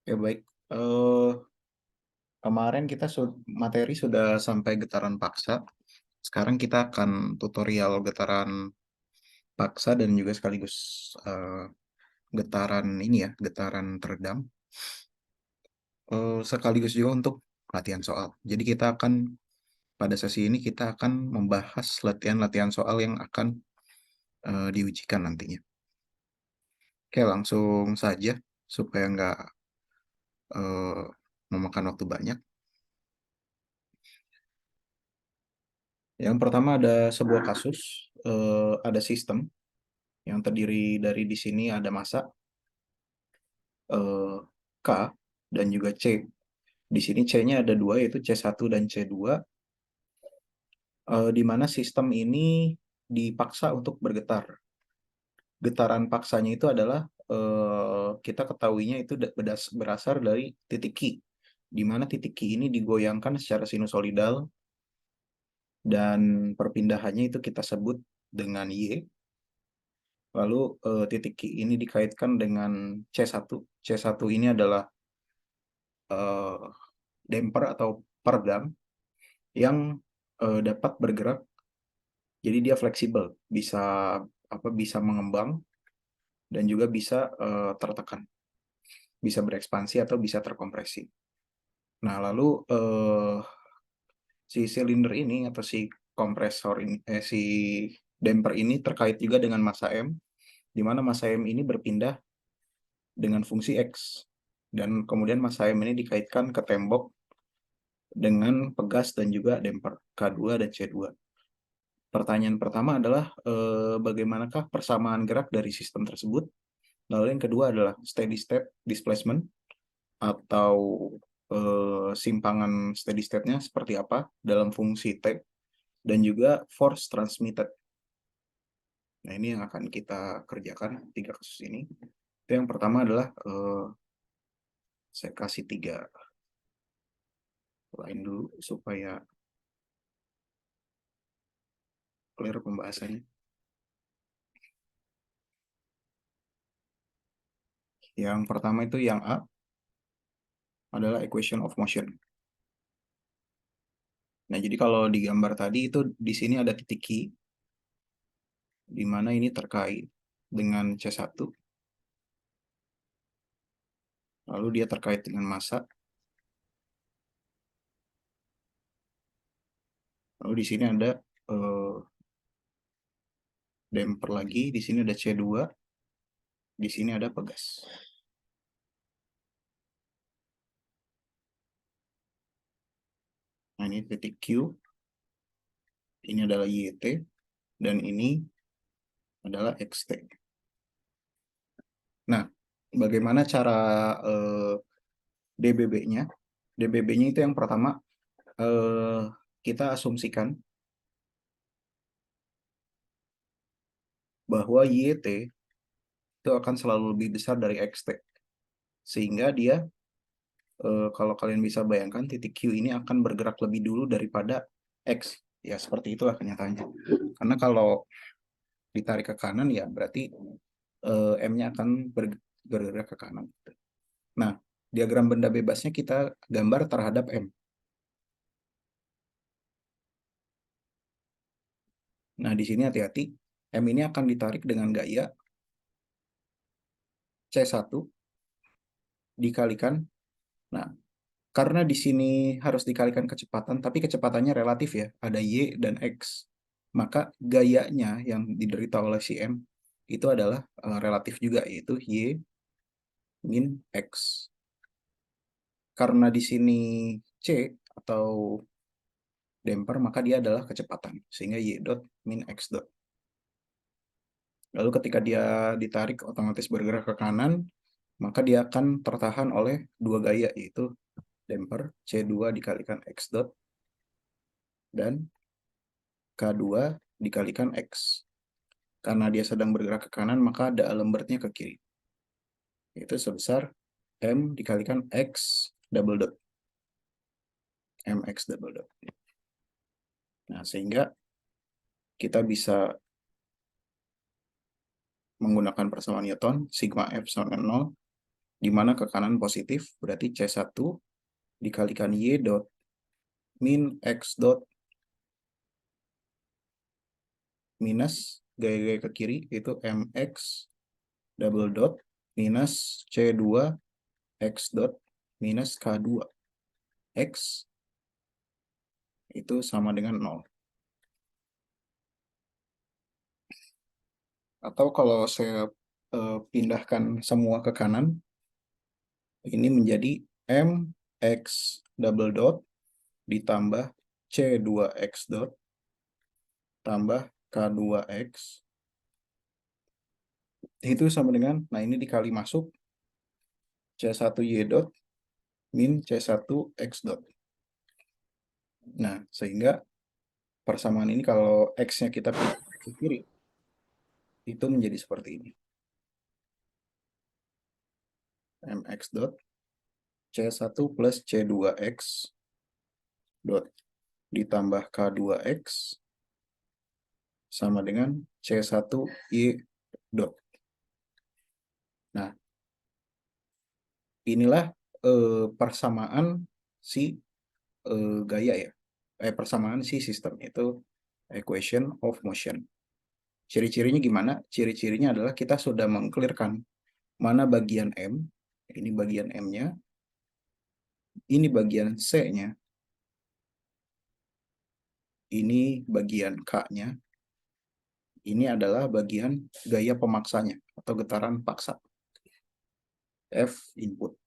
Ya baik, eh, kemarin kita materi sudah sampai getaran paksa. Sekarang kita akan tutorial getaran paksa dan juga sekaligus getaran ini ya, getaran teredam. Sekaligus juga untuk latihan soal. Jadi kita akan pada sesi ini kita akan membahas latihan-latihan soal yang akan diujikan nantinya. Oke, langsung saja supaya nggak eh, memakan waktu banyak. Yang pertama ada sebuah kasus, ada sistem yang terdiri dari di sini ada massa eh, K dan juga C. Di sini C-nya ada dua, yaitu C1 dan C2, di mana sistem ini dipaksa untuk bergetar. Getaran paksanya itu adalah kita ketahuinya itu berasal dari titik Q, di mana titik Q ini digoyangkan secara sinusoidal dan perpindahannya itu kita sebut dengan Y. Lalu titik Q ini dikaitkan dengan C1. C1 ini adalah eh, damper atau peredam yang dapat bergerak, jadi dia fleksibel, bisa mengembang dan juga bisa tertekan, bisa berekspansi atau bisa terkompresi. Nah, lalu si silinder ini atau si kompresor ini, si damper ini terkait juga dengan massa M, di mana massa M ini berpindah dengan fungsi X, dan kemudian massa M ini dikaitkan ke tembok dengan pegas dan juga damper K2 dan C2. Pertanyaan pertama adalah bagaimanakah persamaan gerak dari sistem tersebut? Lalu yang kedua adalah steady state displacement atau simpangan steady state-nya seperti apa dalam fungsi T, dan juga force transmitted. Nah, ini yang akan kita kerjakan tiga kasus ini. Itu yang pertama adalah saya kasih tiga line dulu supaya clear pembahasannya. Yang pertama itu yang A adalah equation of motion. Nah, jadi kalau di gambar tadi itu di sini ada titik Q, di mana ini terkait dengan C1, lalu dia terkait dengan massa, lalu di sini ada damper lagi, di sini ada C2, di sini ada pegas. Nah, ini titik Q, ini adalah YT, dan ini adalah XT. Nah, bagaimana cara DBB-nya? DBB-nya itu yang pertama, kita asumsikan bahwa YT itu akan selalu lebih besar dari XT. Sehingga dia, kalau kalian bisa bayangkan, titik Q ini akan bergerak lebih dulu daripada X. Ya, seperti itulah kenyataannya. Karena kalau ditarik ke kanan, ya berarti M-nya akan bergerak ke kanan. Nah, diagram benda bebasnya kita gambar terhadap M. Nah, di sini hati-hati, M ini akan ditarik dengan gaya C1 dikalikan. Nah, karena di sini harus dikalikan kecepatan, tapi kecepatannya relatif ya, ada Y dan X. Maka gayanya yang diderita oleh si M itu adalah relatif juga, yaitu Y min X. Karena di sini C atau damper, maka dia adalah kecepatan, sehingga Y dot min X dot. Lalu ketika dia ditarik otomatis bergerak ke kanan, maka dia akan tertahan oleh dua gaya, yaitu damper C2 dikalikan X dot dan K2 dikalikan X. Karena dia sedang bergerak ke kanan, maka ada lembertnya ke kiri, yaitu sebesar M dikalikan X double dot. MX double dot. Nah, sehingga kita bisa menggunakan persamaan Newton, sigma F sama 0, di mana ke kanan positif, berarti C1 dikalikan Y dot min X dot minus gaya-gaya ke kiri, itu MX double dot minus C2 X dot minus K2 X itu sama dengan 0. Atau kalau saya pindahkan semua ke kanan, ini menjadi MX double dot ditambah C2X dot tambah K2X itu sama dengan, nah ini dikali masuk C1Y dot min C1X dot. Nah, sehingga persamaan ini kalau X-nya kita pindah ke kiri, itu menjadi seperti ini. MX dot C1 plus C2X dot ditambah K2X sama dengan C1Y dot. Nah, inilah persamaan si gaya ya. Persamaan si sistem itu equation of motion. Ciri-cirinya gimana? Ciri-cirinya adalah kita sudah mengclearkan mana bagian M, ini bagian M-nya, ini bagian C-nya, ini bagian K-nya, ini adalah bagian gaya pemaksanya atau getaran paksa. F input.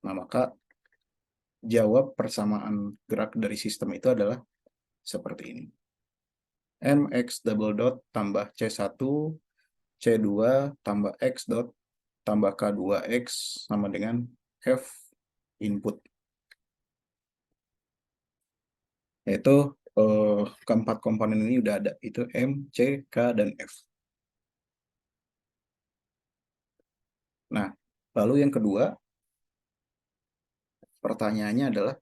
Nah, maka jawab persamaan gerak dari sistem itu adalah seperti ini. MX double dot tambah C1, C2 tambah X dot tambah K2X sama dengan F input. Yaitu keempat komponen ini udah ada, itu M, C, K, dan F. Nah, lalu yang kedua, pertanyaannya adalah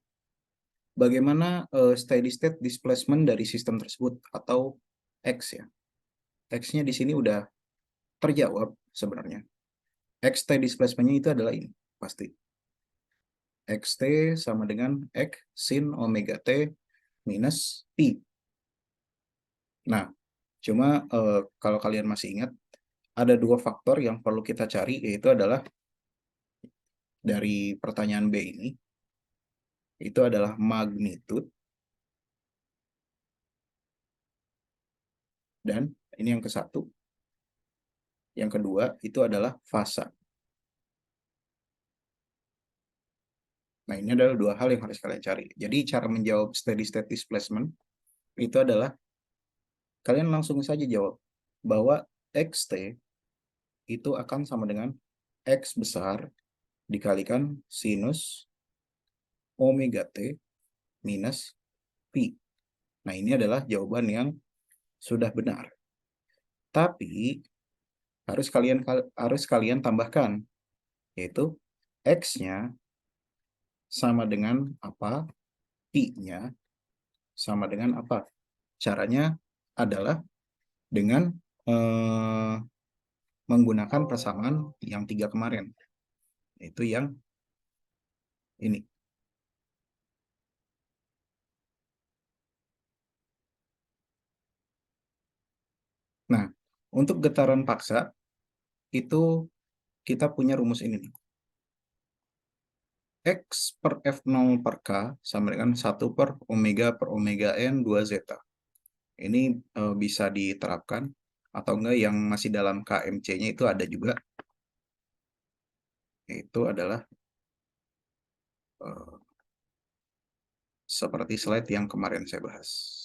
bagaimana steady state displacement dari sistem tersebut atau X ya. X-nya di sini udah terjawab sebenarnya. XT displacement-nya itu adalah ini, pasti. XT sama dengan X sin omega T minus Pi. Nah, cuma kalau kalian masih ingat, ada dua faktor yang perlu kita cari, yaitu adalah dari pertanyaan B ini, itu adalah magnitude, dan ini yang ke-1. Yang kedua, itu adalah fasa. Nah, ini adalah dua hal yang harus kalian cari. Jadi, cara menjawab steady state displacement itu adalah kalian langsung saja jawab bahwa XT itu akan sama dengan X besar dikalikan sinus omega T minus Pi. Nah, ini adalah jawaban yang sudah benar. Tapi harus kalian tambahkan, yaitu X-nya sama dengan apa, Pi-nya sama dengan apa. Caranya adalah dengan menggunakan persamaan yang 3 kemarin, yaitu yang ini. Nah, untuk getaran paksa, itu kita punya rumus ini nih. X per F0 per K sama dengan 1 per omega N 2 zeta. Ini bisa diterapkan, atau enggak yang masih dalam KMC-nya itu ada juga. Itu adalah seperti slide yang kemarin saya bahas.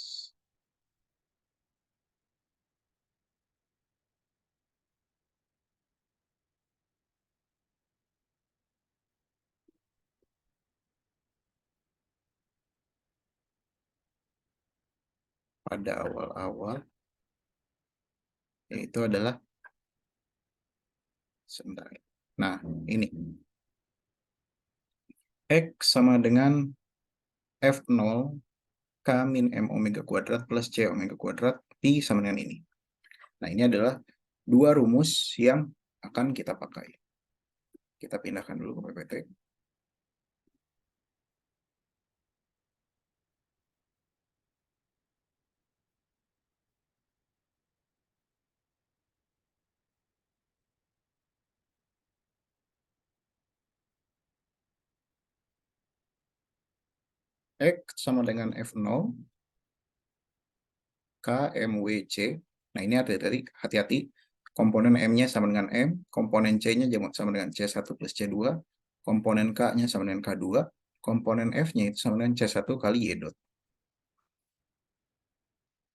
Pada awal-awal, itu adalah sebentar. Nah, ini X sama dengan F0 K min M omega kuadrat plus C omega kuadrat Pi sama dengan ini. Nah, ini adalah dua rumus yang akan kita pakai. Kita pindahkan dulu ke PPT. X sama dengan F0 KMWC. Nah, ini hati-hati. Komponen M-nya sama dengan M, komponen C-nya sama dengan C1 plus C2, komponen K-nya sama dengan K2, komponen F-nya itu sama dengan C1 kali Y dot.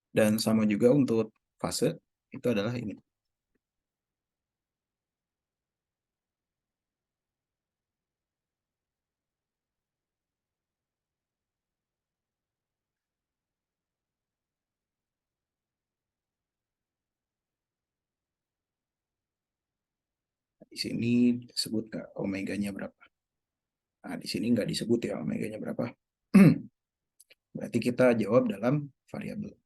Dan sama juga untuk fase, itu adalah ini. Di sini disebut nggak omeganya berapa? Nah, di sini nggak disebut ya omeganya berapa. Berarti kita jawab dalam variabel.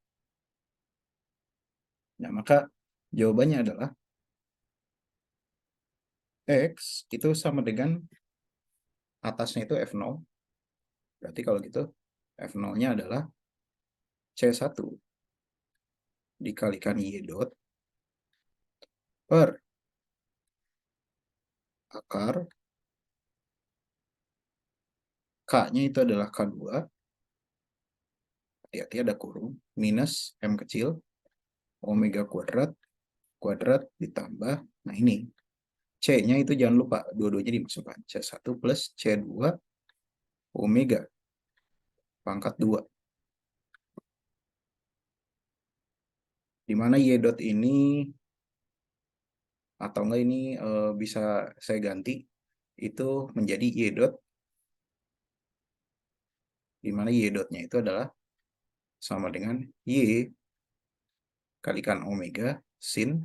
Nah, maka jawabannya adalah X itu sama dengan atasnya itu F0. Berarti kalau gitu F0-nya adalah C1 dikalikan Y dot per akar K-nya itu adalah K2, hati-hati ada kurung, minus M kecil, omega kuadrat, kuadrat ditambah, nah ini, C-nya itu jangan lupa, dua-duanya dimasukkan, C1 plus C2 omega pangkat 2. Dimana Y dot ini, atau enggak ini bisa saya ganti, itu menjadi Y dot, dimana Y dotnya itu adalah sama dengan Y kalikan omega sin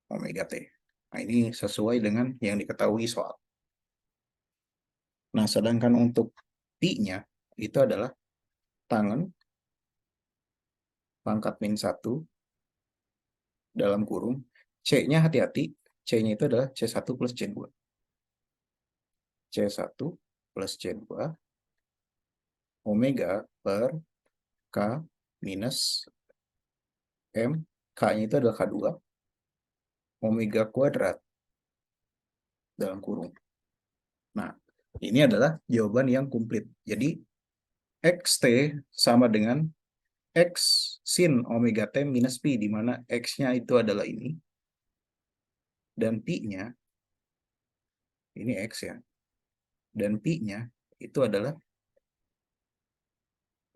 omega T. Nah, ini sesuai dengan yang diketahui soal. Nah, sedangkan untuk pi-nya itu adalah tangen pangkat min 1 dalam kurung. C-nya hati-hati, C-nya itu adalah C1 plus C2. C1 plus C2 omega per K minus M. K-nya itu adalah K2 omega kuadrat dalam kurung. Nah, ini adalah jawaban yang komplit. Jadi, XT sama dengan X sin omega T minus Pi, di mana X-nya itu adalah ini, dan Pi-nya, ini X ya, dan Pi-nya itu adalah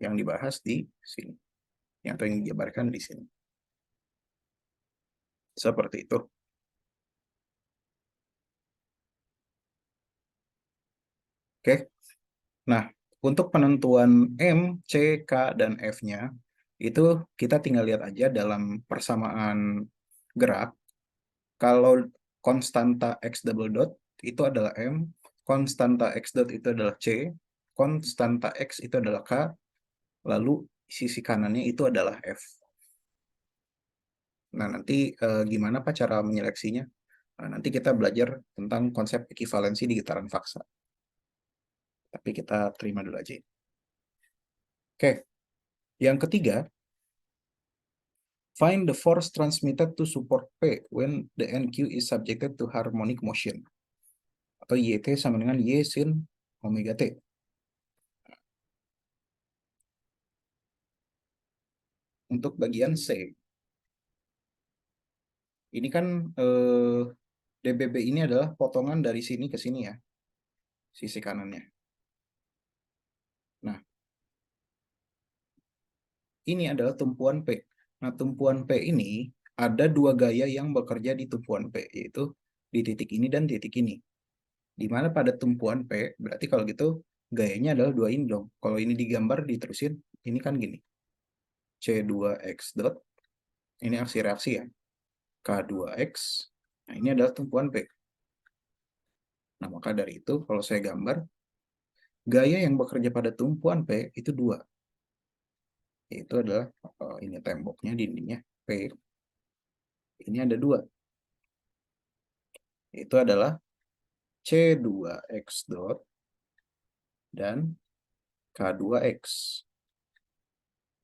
yang dibahas di sini, yang dijabarkan di sini. Seperti itu. Oke. Nah, untuk penentuan M, C, K, dan F-nya, itu kita tinggal lihat aja dalam persamaan gerak. Kalau konstanta X double dot itu adalah M, konstanta X dot itu adalah C, konstanta X itu adalah K, lalu sisi kanannya itu adalah F. Nah, nanti gimana Pak cara menyeleksinya? Nah, nanti kita belajar tentang konsep ekivalensi di getaran faksa. Tapi kita terima dulu aja. Oke, yang ketiga, find the force transmitted to support P when the NQ is subjected to harmonic motion. Atau YT sama dengan Y sin omega T. Untuk bagian C, ini kan DBB ini adalah potongan dari sini ke sini ya, sisi kanannya. Nah, ini adalah tumpuan P. Nah, tumpuan P ini ada dua gaya yang bekerja di tumpuan P, yaitu di titik ini dan titik ini. Di mana pada tumpuan P, berarti kalau gitu gayanya adalah dua ini dong. Kalau ini digambar, diterusin, ini kan gini. C2X dot, ini aksi reaksi ya. K2X, nah ini adalah tumpuan P. Nah, maka dari itu, kalau saya gambar, gaya yang bekerja pada tumpuan P itu dua. Yaitu adalah, ini temboknya, dindingnya, P. Ini ada dua. Itu adalah C2X dot dan K2X.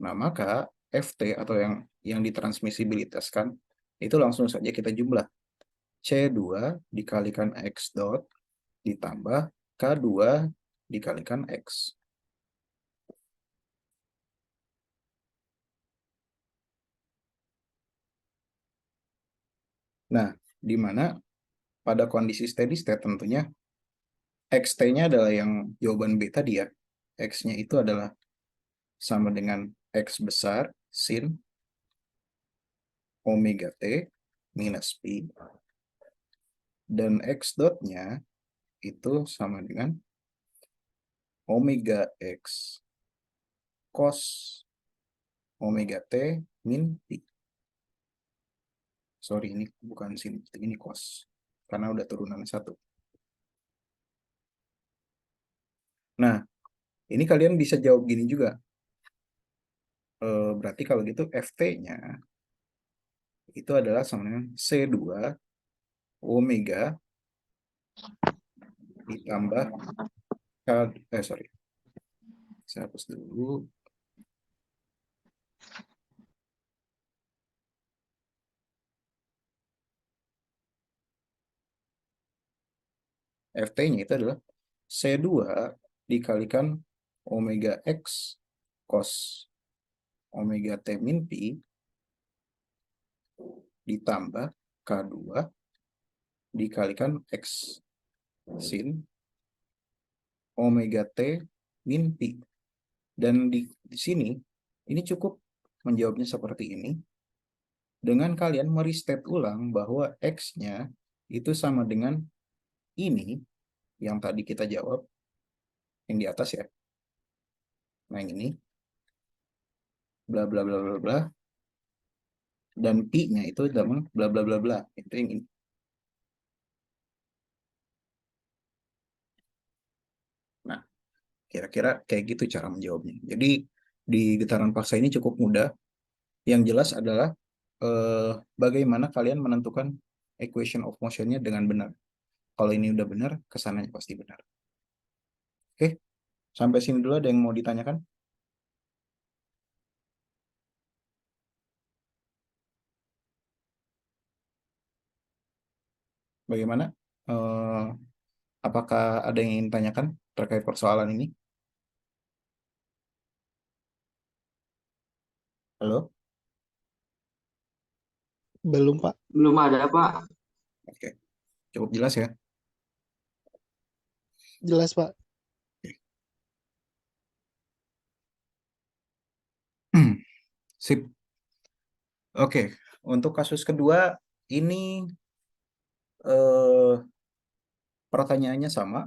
Nah, maka FT atau yang ditransmisibilitaskan itu langsung saja kita jumlah. C2 dikalikan X dot ditambah K2 dikalikan X. Nah, di mana pada kondisi steady state tentunya XT-nya adalah yang jawaban B tadi ya. X-nya itu adalah sama dengan X besar sin omega T minus Pi. Dan X dot-nya itu sama dengan omega X cos omega T min Pi. Sorry, ini bukan sin, ini cos. Karena udah turunan satu. Nah, ini kalian bisa jawab gini juga. Berarti kalau gitu FT-nya itu adalah sama dengan C2 omega ditambah K, sorry. Saya hapus dulu. FT-nya itu adalah C2 dikalikan omega X cos omega T min Pi ditambah K2 dikalikan X sin omega T min Pi. Dan di sini, ini cukup menjawabnya seperti ini. Dengan kalian merestate ulang bahwa X-nya itu sama dengan ini, yang tadi kita jawab, yang di atas ya. Nah, yang ini, bla bla bla bla bla, dan Pi-nya itu dengan bla bla bla bla. Itu yang ini. Nah, kira-kira kayak gitu cara menjawabnya. Jadi, di getaran paksa ini cukup mudah. Yang jelas adalah bagaimana kalian menentukan equation of motion-nya dengan benar. Kalau ini udah benar, kesananya pasti benar. Oke, sampai sini dulu ada yang mau ditanyakan? Bagaimana? Eh, apakah ada yang ingin tanyakan terkait persoalan ini? Halo? Belum, Pak. Belum ada, Pak. Oke, cukup jelas ya. Jelas, Pak. Sip. Oke, untuk kasus kedua ini eh, pertanyaannya sama,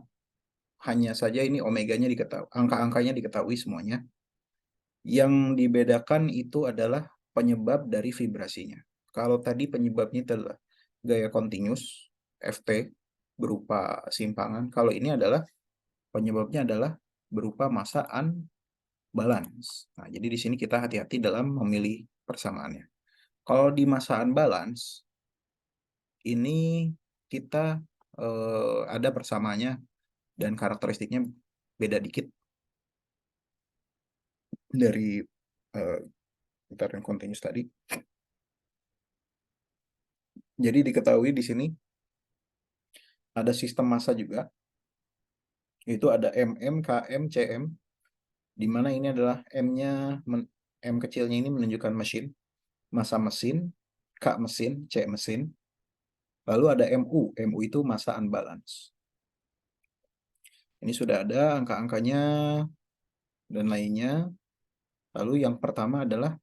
hanya saja ini omeganya diketahui, angka-angkanya diketahui semuanya. Yang dibedakan itu adalah penyebab dari vibrasinya. Kalau tadi penyebabnya adalah gaya continuous FT berupa simpangan, kalau ini adalah penyebabnya adalah berupa massa unbalance. Nah, jadi di sini kita hati-hati dalam memilih persamaannya. Kalau di massa unbalance ini kita ada persamaannya dan karakteristiknya beda dikit dari getaran continuous tadi. Jadi diketahui di sini ada sistem massa juga, itu ada mm, km, cm, di mana ini adalah m-nya, m kecilnya ini menunjukkan mesin, massa mesin, k mesin, c mesin, lalu ada mu, mu itu massa unbalance. Ini sudah ada angka-angkanya dan lainnya. Lalu yang pertama adalah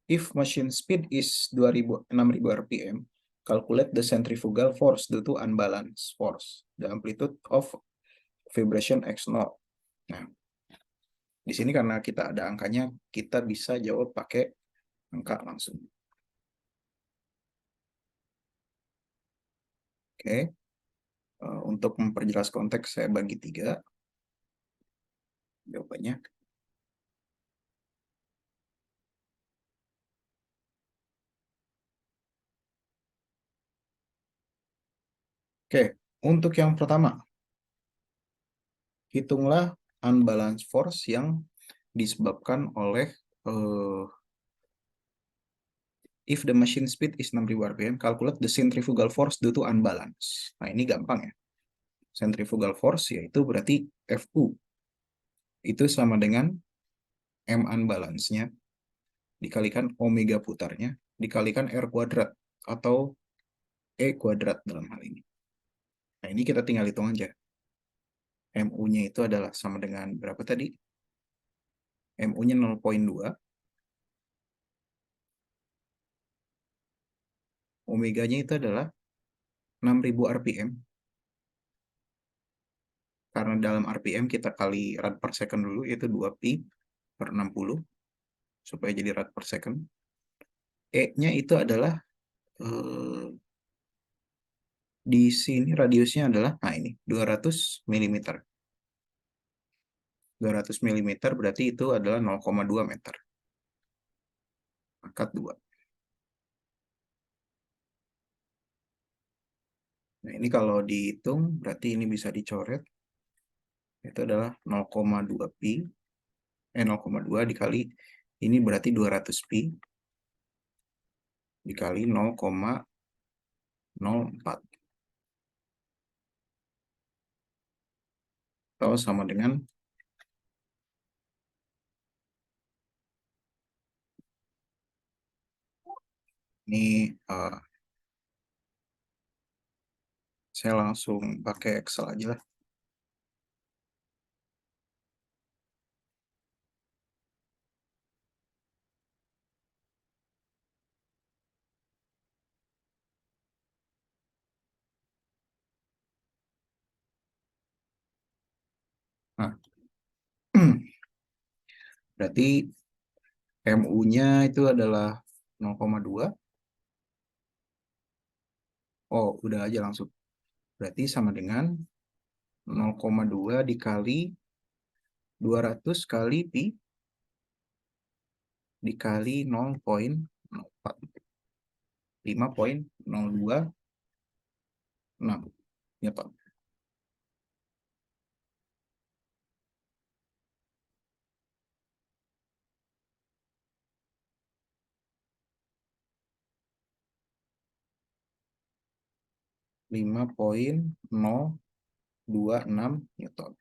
if machine speed is 6.000 rpm, calculate the centrifugal force due to unbalance force, the amplitude of vibration x0. Nah, di sini karena kita ada angkanya, kita bisa jawab pakai angka langsung. Oke, untuk memperjelas konteks saya bagi 3 jawabannya. Oke, untuk yang pertama, hitunglah unbalanced force yang disebabkan oleh if the machine speed is 6.000 rpm, calculate the centrifugal force due to unbalance. Nah, ini gampang ya. Centrifugal force yaitu berarti Fu itu sama dengan M unbalance-nya dikalikan omega putarnya dikalikan R kuadrat atau E kuadrat dalam hal ini. Nah, ini kita tinggal hitung aja. MU-nya itu adalah sama dengan berapa tadi? MU-nya 0,2. Omeganya itu adalah 6.000 rpm. Karena dalam rpm kita kali rad per second dulu, yaitu 2pi per 60, supaya jadi rad per second. E-nya itu adalah, di sini radiusnya adalah, nah ini, 200 mm. 200 mm berarti itu adalah 0,2 meter. Angkat 2. Nah, ini kalau dihitung, berarti ini bisa dicoret. Itu adalah 0,2 pi. 0,2 dikali, ini berarti 200 pi. Dikali 0,04. Atau sama dengan ini, saya langsung pakai Excel aja lah. Nah, berarti MU-nya itu adalah 0,2. Oh, udah aja langsung. Berarti sama dengan 0,2 dikali 200 kali pi dikali 0,04. 5,026 Newton. Lima poin 026 Newton.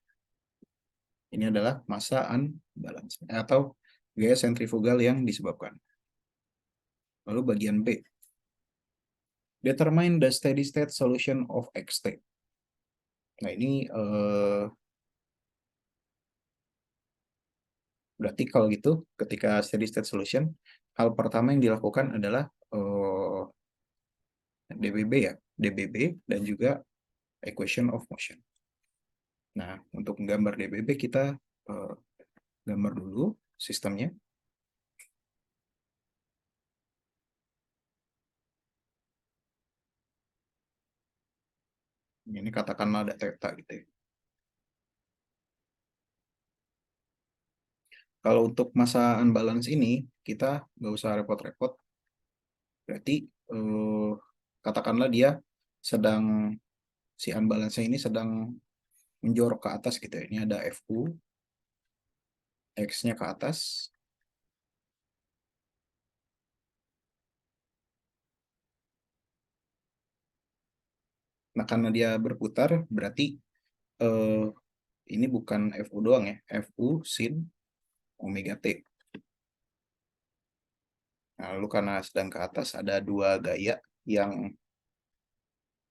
Ini adalah massa unbalance atau gaya sentrifugal yang disebabkan. Lalu bagian B. Determine the steady state solution of X state. Nah, ini berarti kalau gitu ketika steady state solution, hal pertama yang dilakukan adalah DBB ya, DBB dan juga equation of motion. Nah, untuk menggambar DBB kita gambar dulu sistemnya. Ini katakanlah ada theta gitu ya. Kalau untuk massa unbalance ini, kita nggak usah repot-repot. Berarti katakanlah dia sedang, si unbalance ini sedang menjorok ke atas gitu ya. Ini ada Fu, X-nya ke atas. Nah, karena dia berputar, berarti ini bukan Fu doang ya. Fu sin omega T. Nah, lalu karena sedang ke atas, ada dua gaya yang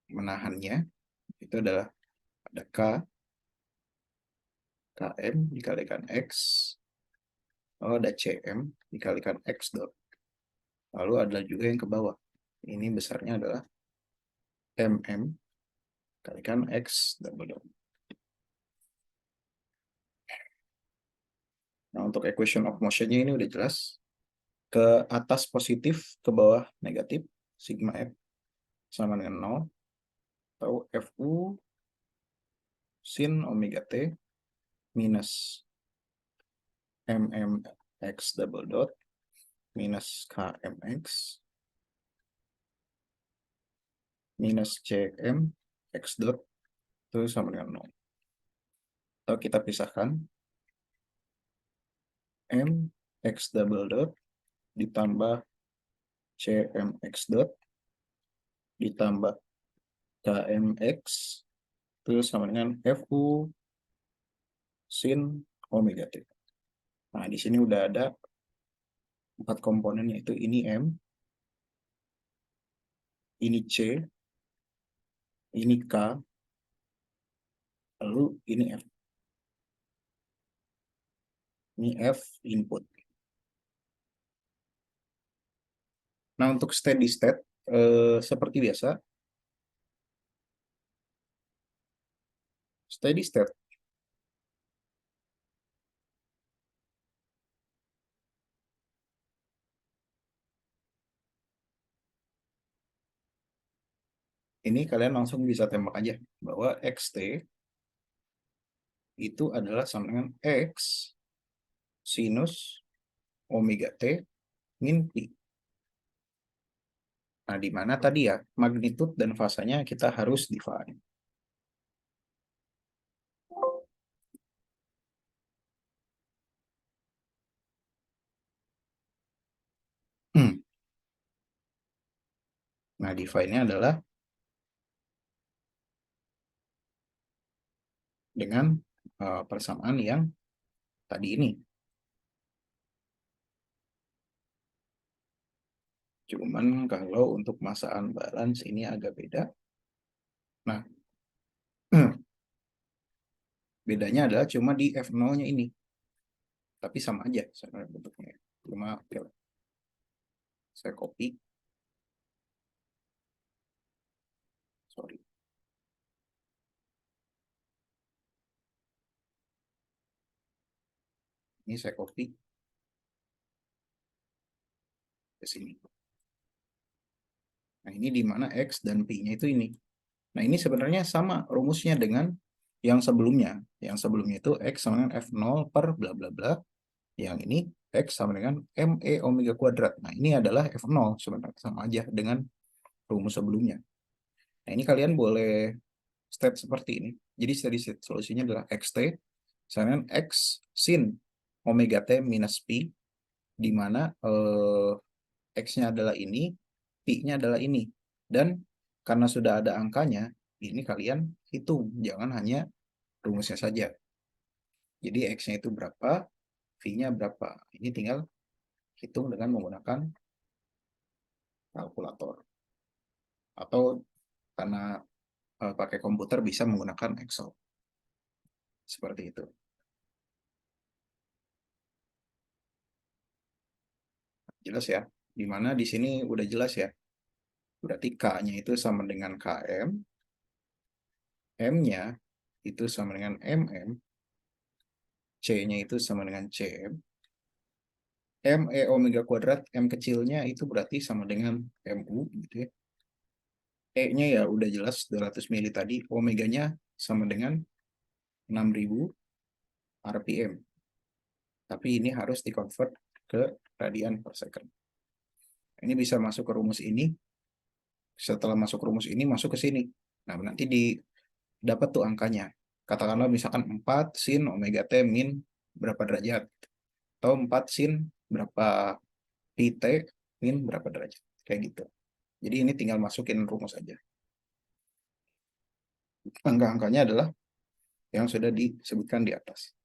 menahannya. Itu adalah ada Km dikalikan X. Lalu ada Cm dikalikan X dot. Lalu ada juga yang ke bawah. Ini besarnya adalah mm kalikan X double dot. Nah, untuk equation of motion-nya ini udah jelas. Ke atas positif, ke bawah negatif. Sigma F sama dengan 0. Atau Fu sin omega T minus mmx double dot minus kmx minus cm x dot itu sama dengan 0. Atau kita pisahkan mx double dot ditambah cmx dot ditambah kmx itu sama dengan fu sin omega t. Nah, di sini udah ada 4 komponen, yaitu ini M, ini C, ini K, lalu ini F. Ini F input. Nah, untuk steady state, seperti biasa, steady state ini kalian langsung bisa tembak aja bahwa xt itu adalah sama dengan x sinus omega t min pi. Nah, di mana tadi ya magnitud dan fasanya kita harus define. Nah, define-nya adalah dengan persamaan yang tadi ini. Cuman kalau untuk masaan balance ini agak beda. Nah, bedanya adalah cuma di F0-nya ini. Tapi sama aja sebenarnya bentuknya. Cuma oke, saya copy. Sorry. Ini saya copy ke sini. Nah, ini di mana X dan P-nya itu ini. Nah, ini sebenarnya sama rumusnya dengan yang sebelumnya. Yang sebelumnya itu X sama dengan F0 per bla bla bla. Yang ini X sama dengan ME omega kuadrat. Nah, ini adalah F0 sebenarnya, sama aja dengan rumus sebelumnya. Nah, ini kalian boleh state seperti ini. Jadi steady state solusinya adalah XT sama dengan X sin omega T minus P, di mana X-nya adalah ini, P-nya adalah ini. Dan karena sudah ada angkanya, ini kalian hitung, jangan hanya rumusnya saja. Jadi X-nya itu berapa, V-nya berapa. Ini tinggal hitung dengan menggunakan kalkulator. Atau karena pakai komputer bisa menggunakan Excel. Seperti itu. Jelas ya? Dimana di sini udah jelas ya. Berarti K-nya itu sama dengan KM, M-nya itu sama dengan MM, C-nya itu sama dengan CM, ME omega kuadrat, M kecilnya itu berarti sama dengan MU gitu ya. E-nya ya udah jelas 200 mili tadi, omeganya sama dengan 6000 RPM. Tapi ini harus di-convert ke radian per second. Ini bisa masuk ke rumus ini. Setelah masuk rumus ini, masuk ke sini. Nah, nanti dapat tuh angkanya. Katakanlah misalkan 4 sin omega T min berapa derajat. Atau 4 sin berapa pi T min berapa derajat. Kayak gitu. Jadi ini tinggal masukin rumus aja. Angka-angkanya adalah yang sudah disebutkan di atas.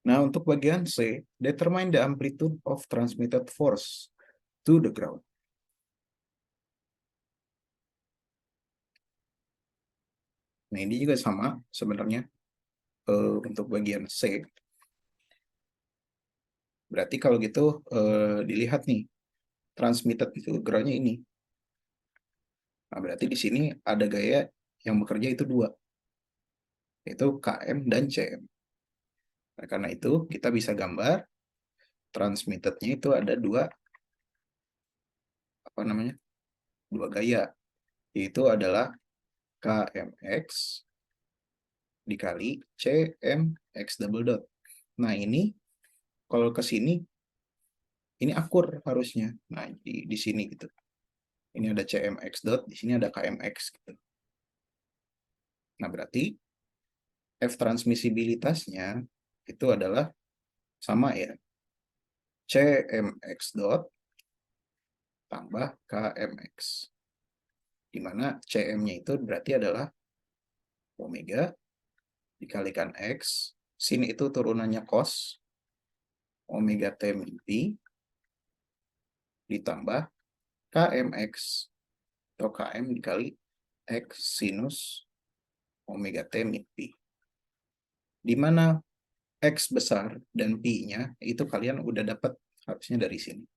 Nah, untuk bagian C, determine the amplitude of transmitted force to the ground. Nah, ini juga sama sebenarnya untuk bagian C. Berarti kalau gitu dilihat nih, transmitted itu groundnya ini. Nah, berarti di sini ada gaya yang bekerja itu dua, yaitu KM dan CM. Nah, karena itu kita bisa gambar transmitted-nya itu ada dua, apa namanya, dua gaya, yaitu adalah KMX dikali CMX double dot. Nah, ini kalau ke sini ini akur harusnya. Nah, di sini gitu. Ini ada CMX dot, di sini ada KMX gitu. Nah, berarti F transmisibilitasnya itu adalah sama ya, Cmx dot tambah Kmx, di mana Cm-nya itu berarti adalah omega dikalikan X, sin itu turunannya cos, omega T min Pi, ditambah Kmx, atau Km dikali X sinus omega T min Pi. Di mana X besar dan Pi-nya itu kalian udah dapat harusnya dari sini.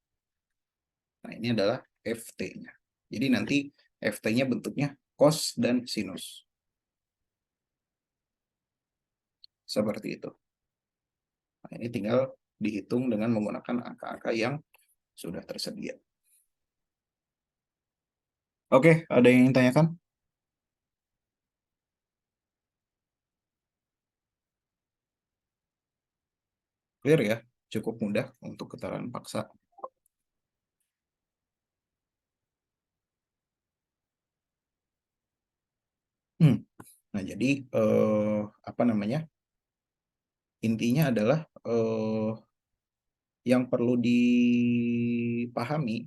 Nah, ini adalah Ft-nya. Jadi nanti Ft-nya bentuknya cos dan sinus. Seperti itu. Nah, ini tinggal dihitung dengan menggunakan angka-angka yang sudah tersedia. Oke, ada yang ingin tanyakan? Clear ya? Cukup mudah untuk getaran paksa. Nah, jadi apa namanya? Intinya adalah yang perlu dipahami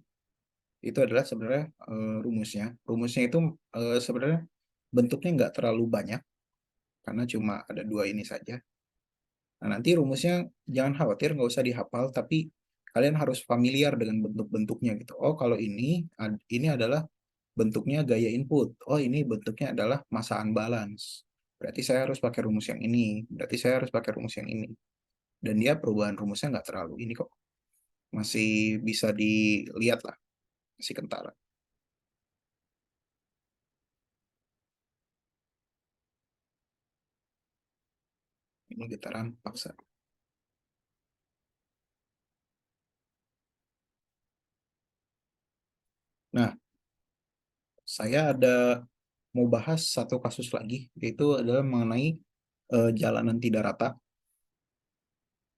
itu adalah sebenarnya rumusnya. Rumusnya itu sebenarnya bentuknya nggak terlalu banyak karena cuma ada dua ini saja. Nah, nanti rumusnya jangan khawatir, nggak usah dihafal, tapi kalian harus familiar dengan bentuk-bentuknya gitu. Oh, kalau ini adalah bentuknya gaya input. Oh, ini bentuknya adalah masa unbalance. Berarti saya harus pakai rumus yang ini. Berarti saya harus pakai rumus yang ini. Dan dia perubahan rumusnya nggak terlalu ini kok. Masih bisa dilihat lah. Masih kentara. Ini getaran paksa. Nah, saya mau bahas satu kasus lagi, yaitu adalah mengenai jalanan tidak rata.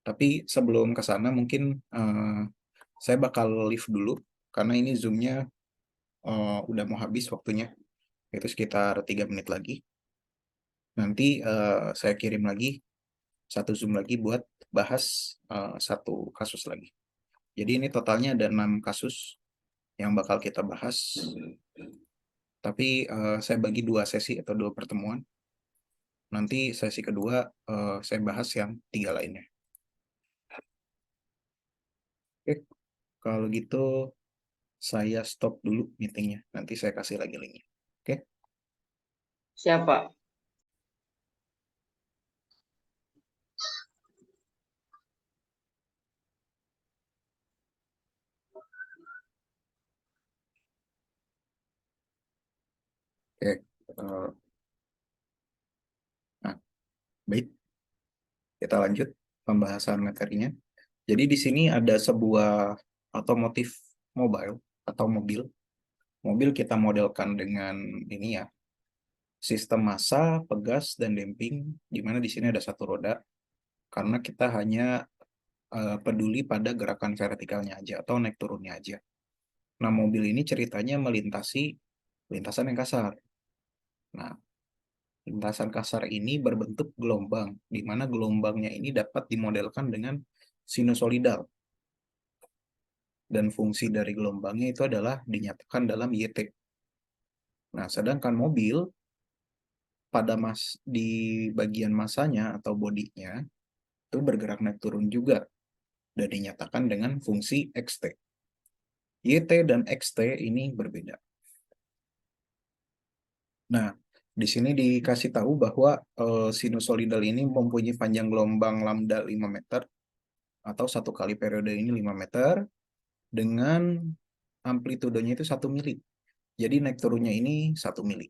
Tapi sebelum ke sana mungkin saya bakal leave dulu, karena ini Zoom-nya udah mau habis waktunya, itu sekitar 3 menit lagi. Nanti saya kirim lagi satu Zoom lagi buat bahas satu kasus lagi. Jadi ini totalnya ada 6 kasus yang bakal kita bahas. Tapi saya bagi 2 sesi atau 2 pertemuan. Nanti sesi kedua saya bahas yang 3 lainnya. Oke, kalau gitu saya stop dulu meetingnya. Nanti saya kasih lagi linknya. Oke, Siapa? oke. Eh, nah, baik. Kita lanjut pembahasan materinya. Jadi di sini ada sebuah otomotif mobile atau mobil. Mobil kita modelkan dengan ini ya, sistem massa, pegas, dan damping, di mana di sini ada satu roda, karena kita hanya peduli pada gerakan vertikalnya aja atau naik turunnya aja. Nah, mobil ini ceritanya melintasi lintasan yang kasar. Nah, lintasan kasar ini berbentuk gelombang, di mana gelombangnya ini dapat dimodelkan dengan sinusoidal. Dan fungsi dari gelombangnya itu adalah dinyatakan dalam YT. Nah, sedangkan mobil di bagian masanya atau bodinya itu bergerak naik turun juga dan dinyatakan dengan fungsi XT. YT dan XT ini berbeda. Nah, di sini dikasih tahu bahwa sinusoidal ini mempunyai panjang gelombang lambda 5 meter atau satu kali periode ini 5 meter dengan amplitudenya itu 1 mili. Jadi naik turunnya ini 1 mili.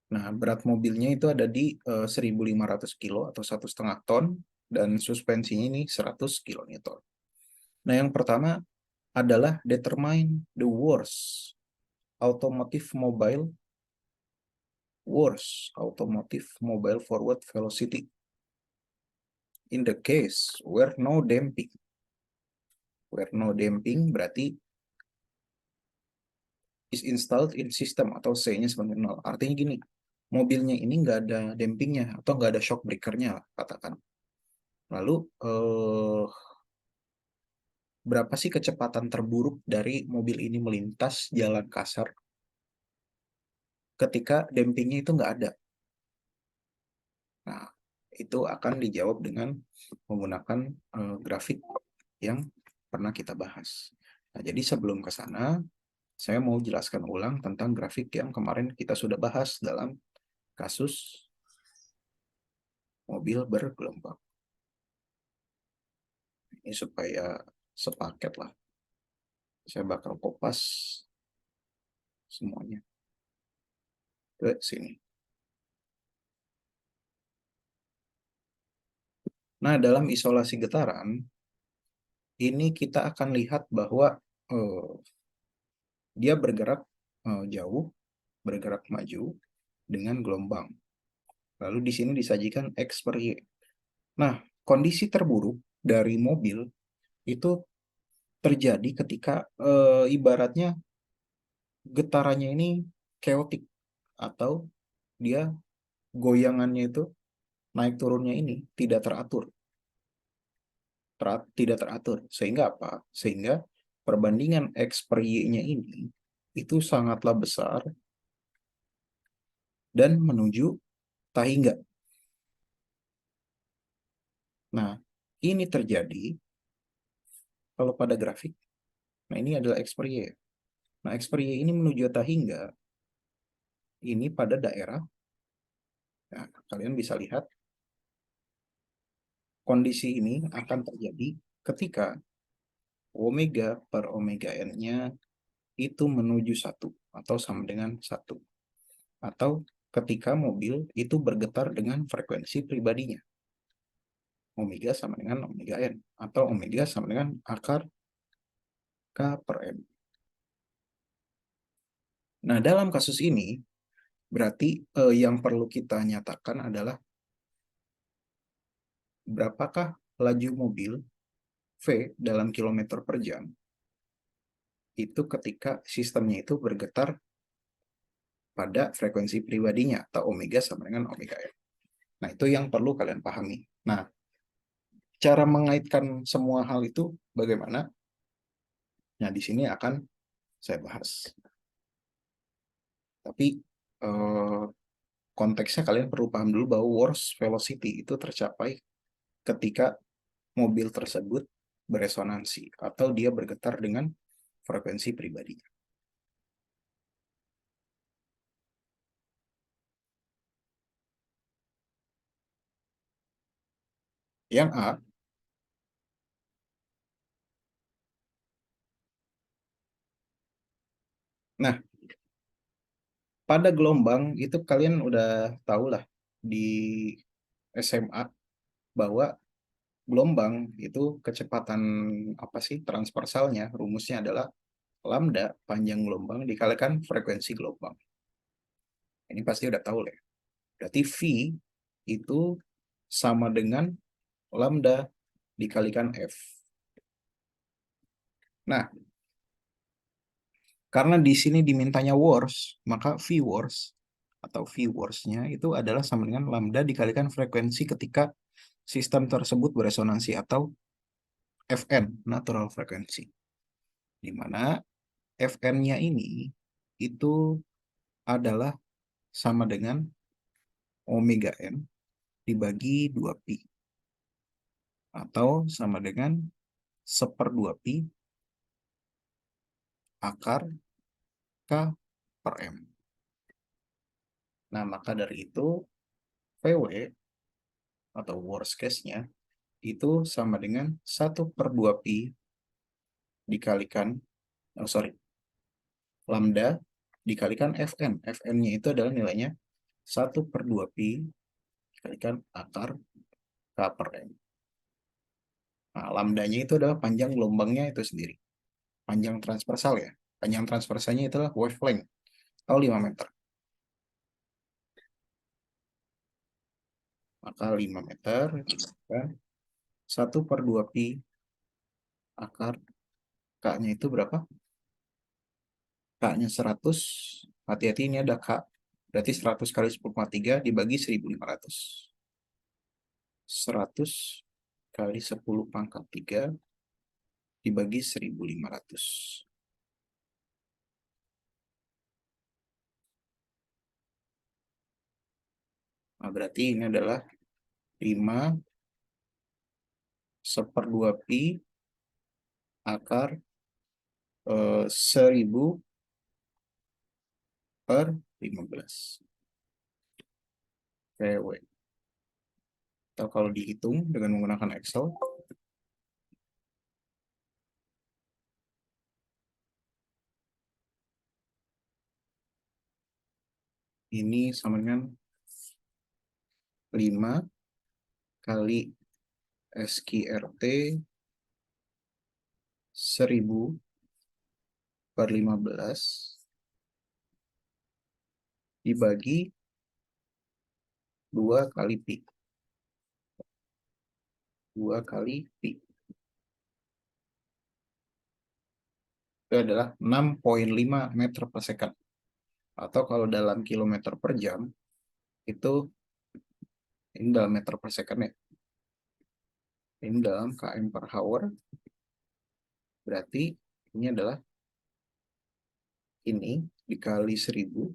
Nah, berat mobilnya itu ada di 1.500 kilo atau 1,5 ton dan suspensinya ini 100 kilonewton. Nah, yang pertama adalah determine the automotive mobile forward velocity in the case where no damping. Where no damping berarti is installed in system atau C-nya sebagai 0. Artinya gini, mobilnya ini nggak ada dampingnya atau nggak ada shock breakernya lah, katakan. Lalu berapa sih kecepatan terburuk dari mobil ini melintas jalan kasar ketika dampingnya itu nggak ada? Nah, itu akan dijawab dengan menggunakan grafik yang pernah kita bahas. Nah, jadi sebelum ke sana, saya mau jelaskan ulang tentang grafik yang kemarin kita sudah bahas dalam kasus mobil bergelombang. Ini supaya sepaket lah. Saya bakal kopas semuanya ke sini. Nah, dalam isolasi getaran, ini kita akan lihat bahwa dia bergerak jauh, bergerak maju dengan gelombang. Lalu di sini disajikan X per Y. Nah, kondisi terburuk dari mobil itu terjadi ketika ibaratnya getarannya ini chaotic atau dia goyangannya itu naik turunnya ini tidak teratur. Tidak teratur. Sehingga apa? Sehingga perbandingan X per Y-nya ini itu sangatlah besar dan menuju tak hingga. Nah, ini terjadi kalau pada grafik. Nah, ini adalah X per Y. Nah, X per Y ini menuju tak hingga. Ini pada daerah. Nah, kalian bisa lihat kondisi ini akan terjadi ketika omega per omega n-nya itu menuju 1 atau sama dengan 1. Atau ketika mobil itu bergetar dengan frekuensi pribadinya. Omega sama dengan omega n. Atau omega sama dengan akar K per M. Nah, dalam kasus ini, berarti yang perlu kita nyatakan adalah berapakah laju mobil V dalam kilometer per jam itu ketika sistemnya itu bergetar pada frekuensi pribadinya atau omega sama dengan omega n. Nah, itu yang perlu kalian pahami. Nah, cara mengaitkan semua hal itu bagaimana? Nah, di sini akan saya bahas. Tapi konteksnya kalian perlu paham dulu bahwa worst velocity itu tercapai ketika mobil tersebut beresonansi atau dia bergetar dengan frekuensi pribadinya. Yang A, nah, pada gelombang itu kalian udah tahu lah di SMA bahwa gelombang itu kecepatan apa sih transversalnya, rumusnya adalah lambda panjang gelombang dikalikan frekuensi gelombang. Ini pasti udah tahu lah. Berarti V itu sama dengan lambda dikalikan F. Nah, karena di sini dimintanya worst, maka V worst atau V worst-nya itu adalah sama dengan lambda dikalikan frekuensi ketika sistem tersebut beresonansi atau Fn, natural frequency. Di mana Fn-nya ini itu adalah sama dengan omega n dibagi 2pi. Atau sama dengan 1/2pi akar K per M. Nah, maka dari itu VW atau worst case-nya itu sama dengan 1/2pi dikalikan, lambda dikalikan Fn. Fn-nya itu adalah nilainya 1/2pi dikalikan akar K per M. Nah, lambdanya itu adalah panjang gelombangnya itu sendiri. Panjang transversal ya. Panjang transversalnya itu adalah wavelength atau 5 meter. Maka 5 meter dikalikan 1/2pi akar K-nya itu berapa? K-nya 100. Hati-hati ini ada K. Berarti 100 kali 10,3 dibagi 1500. 100 kali 10⁻³ dibagi 1500. Nah, berarti ini adalah 5/2 pi akar 1000 per 15 PW. Atau kalau dihitung dengan menggunakan Excel, ini sama dengan 5 kali SQRT 1000 per 15 dibagi 2 kali pi. 2 kali pi. Itu adalah 6,5 meter per second. Atau kalau dalam kilometer per jam, itu ini dalam meter per second ya. Ini dalam km per hour. Berarti ini adalah ini dikali 1000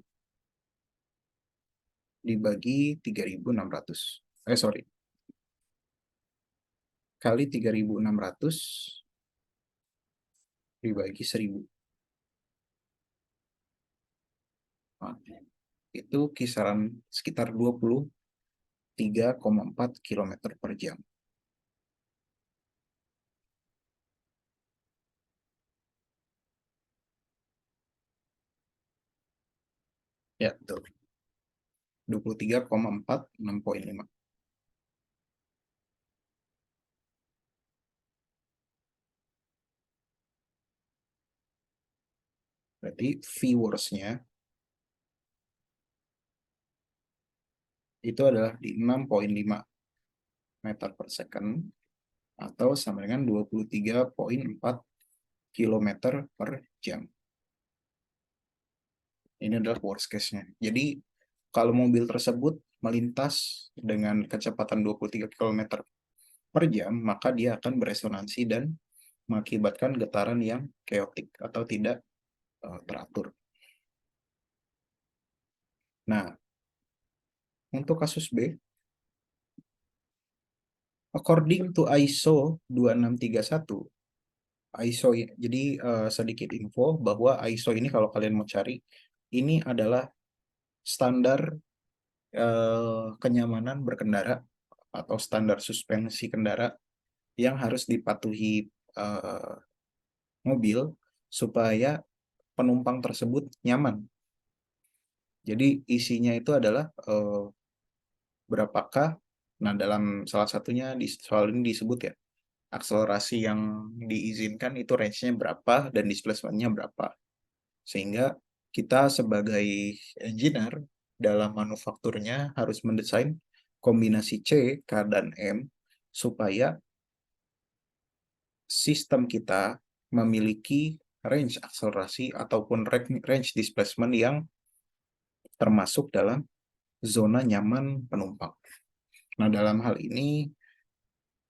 dibagi 3600. Sorry. Kali 3600 dibagi 1000. Nah, itu kisaran sekitar 23,4 km per jam. Ya, betul. 23,4, 6,5. Berarti viewers-nya itu adalah di 6,5 meter per second atau sama dengan 23,4 km per jam. Ini adalah worst case-nya. Jadi kalau mobil tersebut melintas dengan kecepatan 23 km per jam, maka dia akan beresonansi dan mengakibatkan getaran yang chaotic atau tidak teratur. Nah, untuk kasus B, according to ISO 2631, ISO, jadi sedikit info bahwa ISO ini kalau kalian mau cari, ini adalah standar kenyamanan berkendara atau standar suspensi kendara yang harus dipatuhi mobil supaya penumpang tersebut nyaman. Jadi isinya itu adalah berapakah, nah dalam salah satunya di soal ini disebut ya, akselerasi yang diizinkan itu range-nya berapa dan displacement-nya berapa. Sehingga kita sebagai engineer dalam manufakturnya harus mendesain kombinasi C, K, dan M supaya sistem kita memiliki range akselerasi ataupun range displacement yang termasuk dalam zona nyaman penumpang. Nah, dalam hal ini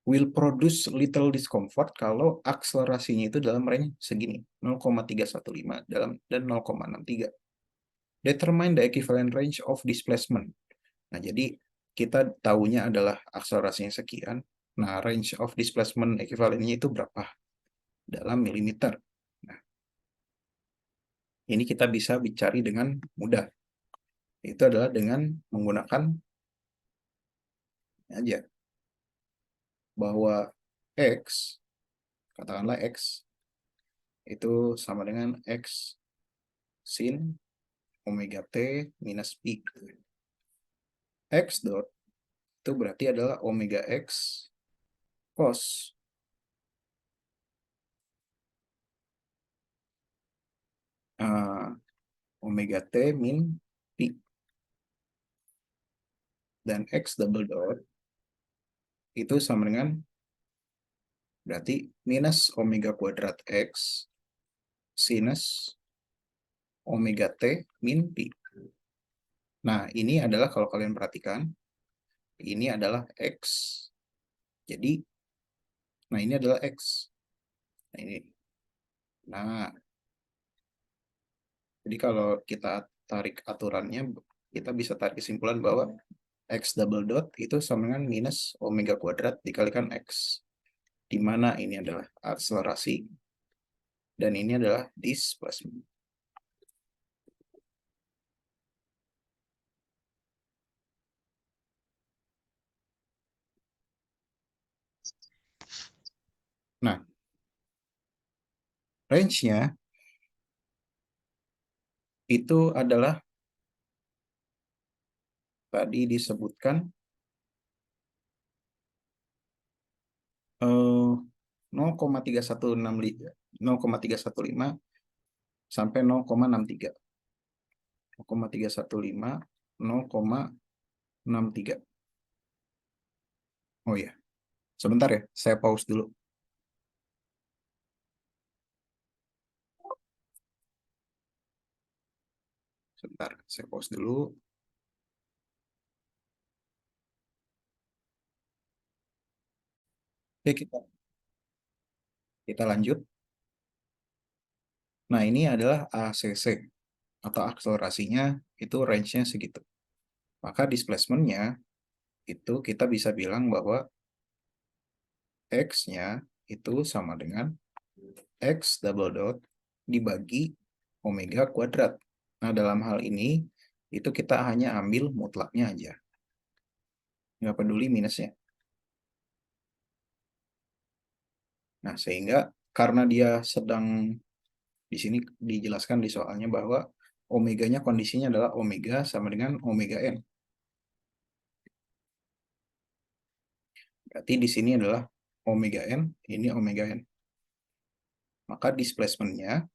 will produce little discomfort kalau akselerasinya itu dalam range segini, 0,315 dan 0,63. Determine the equivalent range of displacement. Nah, jadi kita tahunya adalah akselerasinya sekian. Nah, range of displacement equivalentnya itu berapa? Dalam milimeter. Nah, ini kita bisa bicara dengan mudah. Itu adalah dengan menggunakan aja bahwa X, katakanlah X, itu sama dengan X sin omega T minus Pi. X dot itu berarti adalah omega X cos omega T min Pi. Dan X double dot itu sama dengan berarti minus omega kuadrat X sinus omega T min Pi. Nah, ini adalah kalau kalian perhatikan, ini adalah X. Jadi, nah ini adalah X. Nah, ini. Nah, jadi kalau kita tarik aturannya, kita bisa tarik kesimpulan bahwa X double dot itu sama dengan minus omega kuadrat dikalikan X. Di mana ini adalah akselerasi, dan ini adalah displacement. Nah, range-nya itu adalah tadi disebutkan 0,3115 sampai 0,63. 0,315, 0,63. Oh ya, sebentar ya, saya pause dulu. Sebentar, saya pause dulu. Oke, kita lanjut. Nah, ini adalah ACC atau akselerasinya itu range-nya segitu. Maka displacement-nya itu kita bisa bilang bahwa X-nya itu sama dengan X double dot dibagi omega kuadrat. Nah, dalam hal ini itu kita hanya ambil mutlaknya aja. Nggak peduli minusnya. Nah, sehingga karena dia sedang di sini dijelaskan di soalnya bahwa omeganya kondisinya adalah omega sama dengan omega n. Berarti di sini adalah omega n, ini omega n. Maka displacement-nya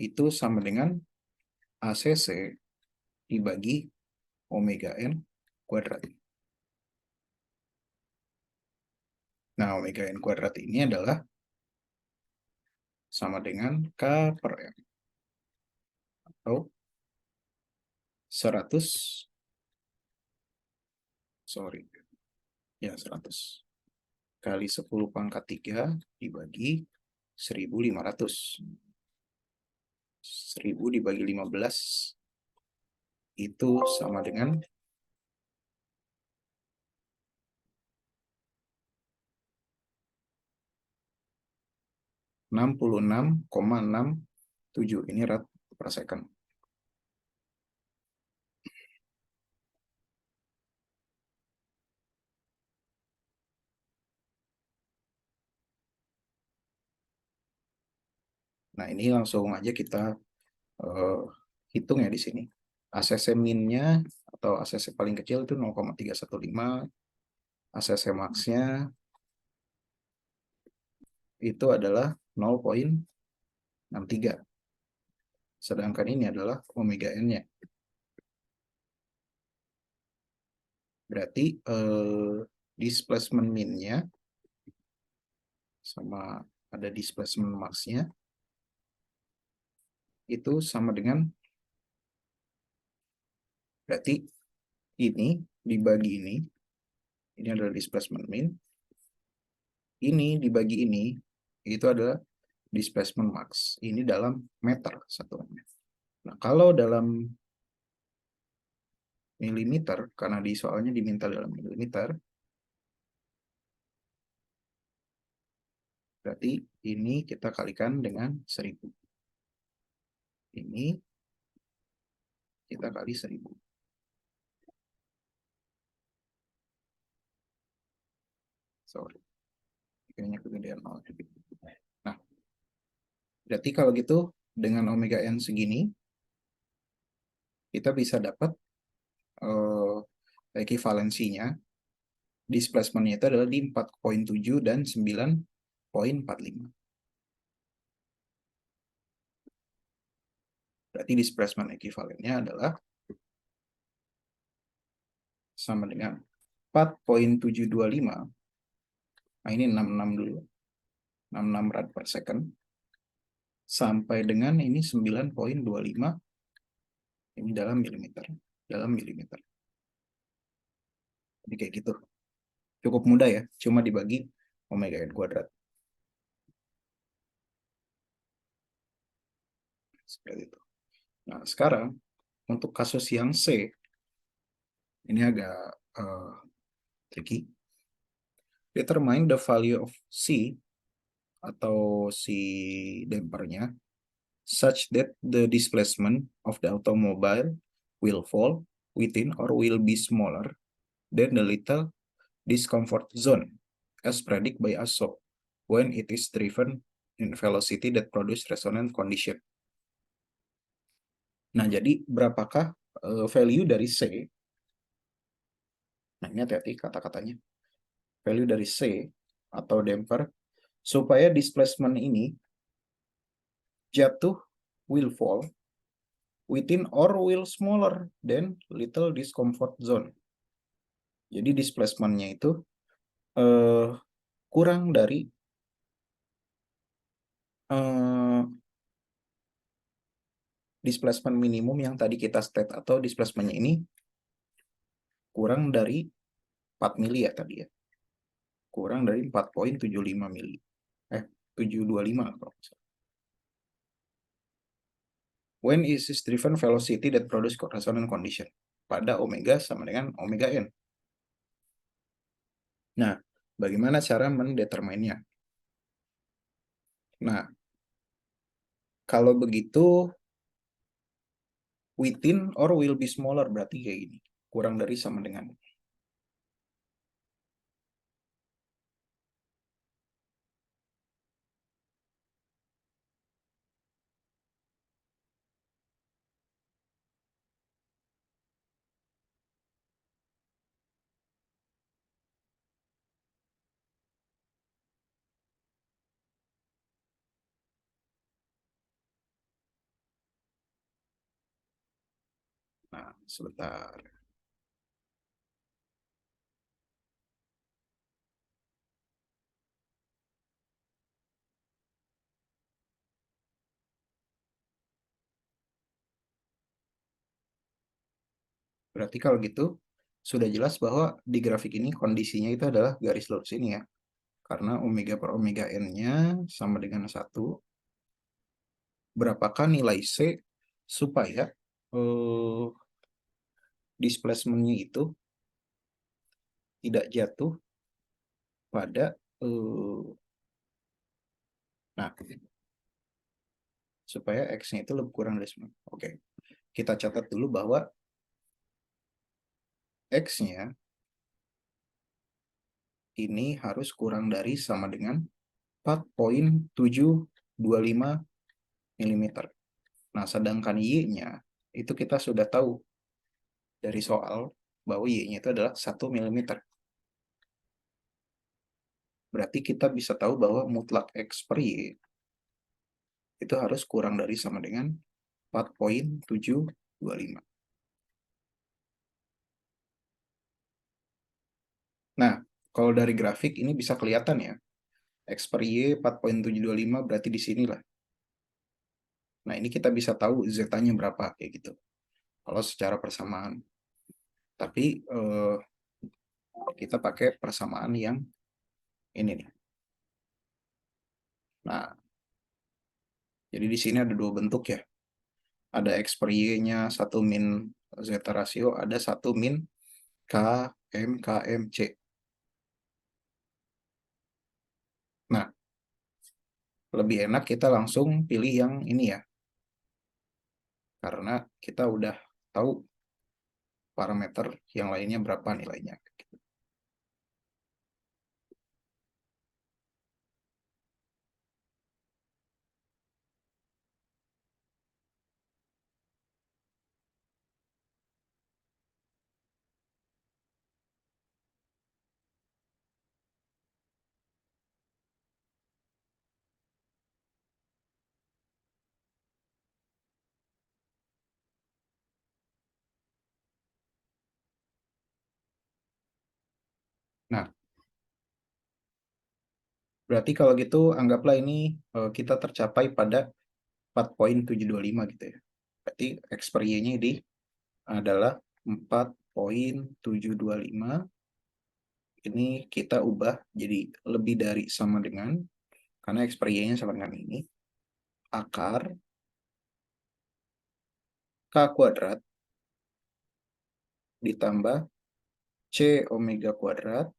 itu sama dengan ACC dibagi omega n kuadrat. Nah, omega n kuadrat ini adalah sama dengan K per M. Atau 100, sorry, ya 100 kali 10 pangkat 3 dibagi 1500. 1000 dibagi 15 itu sama dengan 66,67. Ini rad per second. Nah, ini langsung aja kita hitung ya di sini. ACC min-nya atau ACC paling kecil itu 0,315. ACC max-nya itu adalah 0,63. Sedangkan ini adalah omega n-nya. Berarti displacement min-nya sama ada displacement max-nya itu sama dengan, berarti ini dibagi ini adalah displacement min, ini dibagi ini, itu adalah displacement max. Ini dalam meter satuannya. Nah, kalau dalam milimeter, karena di soalnya diminta dalam milimeter, berarti ini kita kalikan dengan 1000. Ini kita kali 1000. Sorry, kayaknya kegedean nol. Nah, berarti kalau gitu dengan omega n segini, kita bisa dapat ekivalensinya, displacement-nya itu adalah di 4,7 dan 9,45. Berarti displacement ekivalennya adalah sama dengan 4,725. Nah, ini 66 dulu. 66 rad per second. Sampai dengan ini 9,25 Ini dalam milimeter. Jadi kayak gitu. Cukup mudah ya, cuma dibagi omega n kuadrat. Seperti itu. Nah, sekarang untuk kasus yang C, ini agak tricky. Determine the value of C atau si dampernya such that the displacement of the automobile will fall within or will be smaller than the little discomfort zone as predicted by ASO when it is driven in velocity that produce resonant condition. Nah, jadi berapakah value dari C? Nah, ini hati-hati kata-katanya. Value dari C atau damper supaya displacement ini jatuh will fall within or will smaller than little discomfort zone. Jadi displacementnya itu kurang dari displacement minimum yang tadi kita state, atau displacementnya ini kurang dari 4 mili ya tadi ya. Kurang dari 4,75 mili. 725 kalau misalnya. When is driven velocity that produce resonant condition? Pada omega sama dengan omega n. Nah, bagaimana cara mendeterminnya? Nah, kalau begitu within or will be smaller, berarti kayak gini. Kurang dari sama dengan. Nah, sebentar. Berarti kalau gitu, sudah jelas bahwa di grafik ini kondisinya itu adalah garis lurus ini ya. Karena omega per omega n-nya sama dengan 1. Berapakah nilai C supaya displacement-nya itu tidak jatuh pada nah, supaya X-nya itu lebih kurang dari 9. Oke. Kita catat dulu bahwa X-nya ini harus kurang dari sama dengan 4,725 mm. Nah, sedangkan Y-nya itu kita sudah tahu dari soal bahwa Y-nya itu adalah 1 mm. Berarti kita bisa tahu bahwa mutlak X per Y itu harus kurang dari sama dengan 4,725. Nah, kalau dari grafik ini bisa kelihatan ya. X per Y 4,725 berarti di sinilah. Nah, ini kita bisa tahu Z-nya berapa kayak gitu. Kalau secara persamaan. Tapi kita pakai persamaan yang ini nih. Nah, jadi di sini ada dua bentuk ya. Ada X per Y-nya 1 min zeta rasio, ada 1 min KMC. Nah, lebih enak kita langsung pilih yang ini ya. Karena kita udah tahu parameter yang lainnya berapa nilainya. Nah, berarti kalau gitu anggaplah ini kita tercapai pada 4,725 gitu ya. Berarti X per Y-nya ini adalah 4.725. Ini kita ubah jadi lebih dari sama dengan, karena X per Y-nya sama dengan ini, akar K kuadrat ditambah C omega kuadrat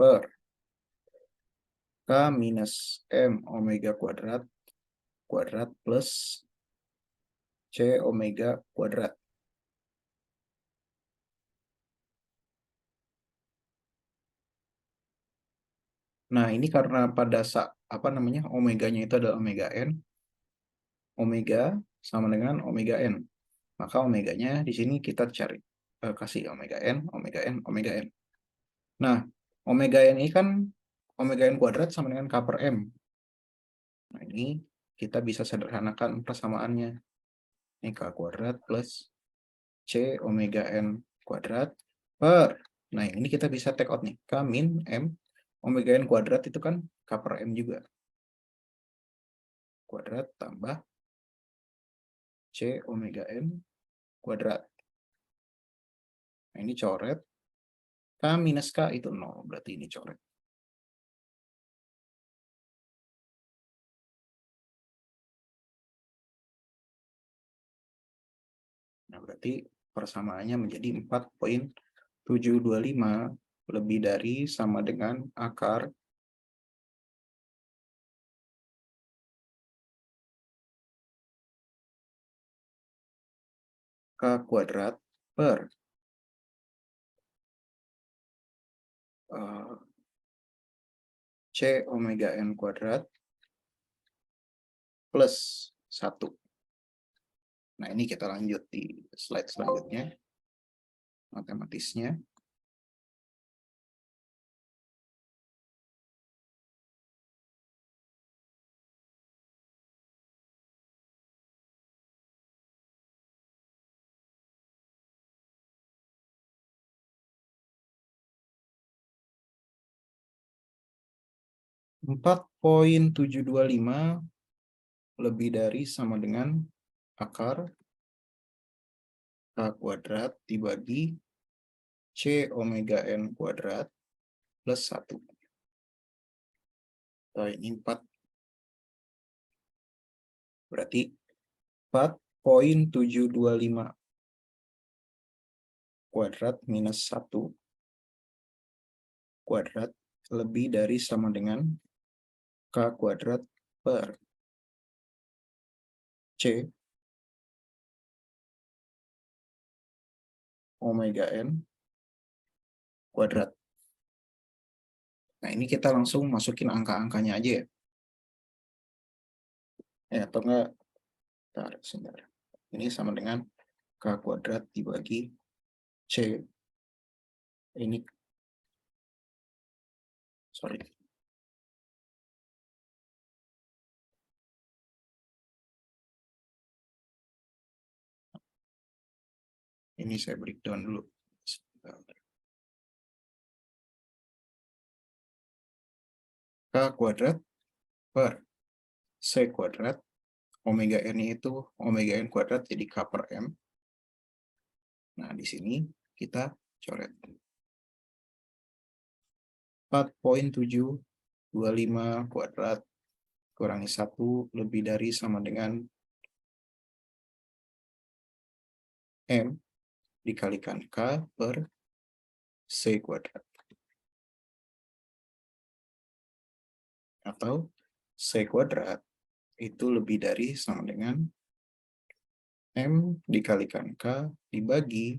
per K minus M omega kuadrat plus C omega kuadrat. Nah, ini karena pada saat omeganya itu adalah omega n, omega sama dengan omega n. Maka omeganya di sini kita cari kasih omega n, omega n, omega n. Nah, omega n ini kan omega n kuadrat sama dengan K per M. Nah, ini kita bisa sederhanakan persamaannya. Ini K kuadrat plus C omega n kuadrat per, nah ini kita bisa take out nih, K min M omega n kuadrat itu kan K per M juga. Kuadrat tambah C omega n kuadrat. Nah, ini coret. K minus K itu 0, berarti ini coret. Nah, berarti persamaannya menjadi 4.725 lebih dari sama dengan akar K kuadrat per C omega n kuadrat plus 1. Nah, ini kita lanjut di slide selanjutnya, matematisnya. Empat 4.725 lebih dari sama dengan akar K kuadrat dibagi C omega n kuadrat plus 1. Nah, ini 4. Berarti 4.725 kuadrat minus 1 kuadrat lebih dari sama dengan K kuadrat per C omega n kuadrat. Nah, ini kita langsung masukin angka-angkanya aja ya. Atau enggak, sebentar. Ini sama dengan K kuadrat dibagi C. Ini, sorry. Ini saya breakdown dulu. K kuadrat per C kuadrat, omega n itu omega n kuadrat jadi K per M. Nah, di sini kita coret 4.725 kuadrat kurangi 1 lebih dari sama dengan M dikalikan K per C kuadrat. Atau C kuadrat itu lebih dari sama dengan M dikalikan K dibagi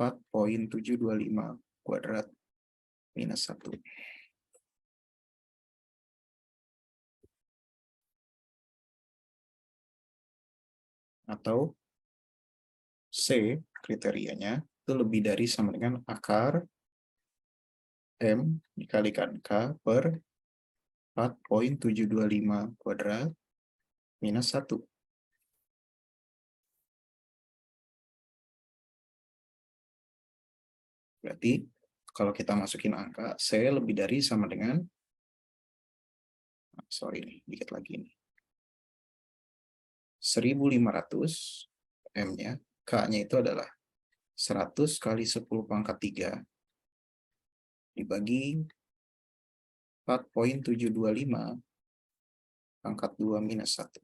4.725 kuadrat minus 1. Atau C kriterianya itu lebih dari sama dengan akar M dikalikan K per 4.725 kuadrat minus 1. Berarti kalau kita masukin angka, C lebih dari sama dengan, sorry nih, dikit lagi nih, 1.500 M-nya, K-nya itu adalah 100 kali 10 pangkat 3 dibagi 4,725 pangkat 2 minus 1.